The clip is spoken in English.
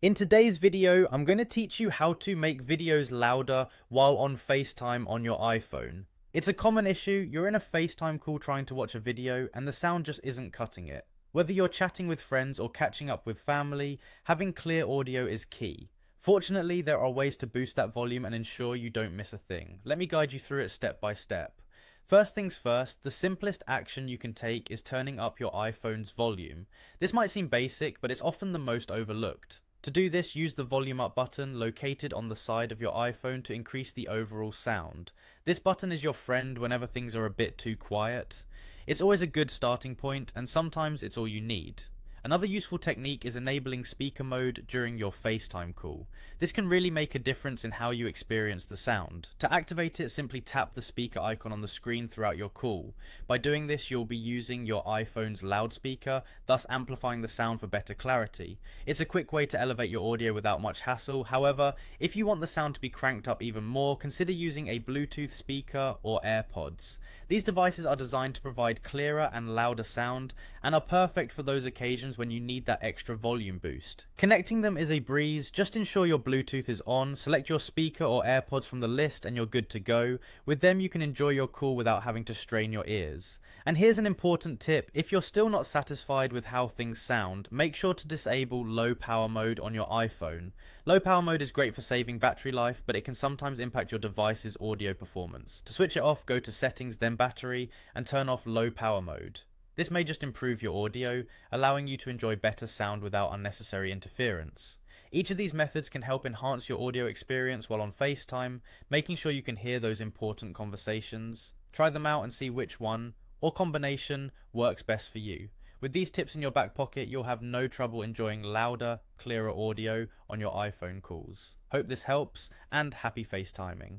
In today's video, I'm going to teach you how to make videos louder while on FaceTime on your iPhone. It's a common issue, you're in a FaceTime call trying to watch a video and the sound just isn't cutting it. Whether you're chatting with friends or catching up with family, having clear audio is key. Fortunately, there are ways to boost that volume and ensure you don't miss a thing. Let me guide you through it step by step. First things first, the simplest action you can take is turning up your iPhone's volume. This might seem basic, but it's often the most overlooked. To do this, use the volume up button located on the side of your iPhone to increase the overall sound. This button is your friend whenever things are a bit too quiet. It's always a good starting point, and sometimes it's all you need. Another useful technique is enabling speaker mode during your FaceTime call. This can really make a difference in how you experience the sound. To activate it, simply tap the speaker icon on the screen throughout your call. By doing this, you'll be using your iPhone's loudspeaker, thus amplifying the sound for better clarity. It's a quick way to elevate your audio without much hassle. However, if you want the sound to be cranked up even more, consider using a Bluetooth speaker or AirPods. These devices are designed to provide clearer and louder sound and are perfect for those occasions when you need that extra volume boost. Connecting them is a breeze. Just ensure your Bluetooth is on, select your speaker or AirPods from the list and you're good to go. With them you can enjoy your call without having to strain your ears. And here's an important tip: if you're still not satisfied with how things sound, make sure to disable low power mode on your iPhone. Low power mode is great for saving battery life, but it can sometimes impact your device's audio performance. To switch it off, go to settings, then battery, and turn off low power mode. This may just improve your audio, allowing you to enjoy better sound without unnecessary interference. Each of these methods can help enhance your audio experience while on FaceTime, making sure you can hear those important conversations. Try them out and see which one, or combination, works best for you. With these tips in your back pocket, you'll have no trouble enjoying louder, clearer audio on your iPhone calls. Hope this helps, and happy FaceTiming.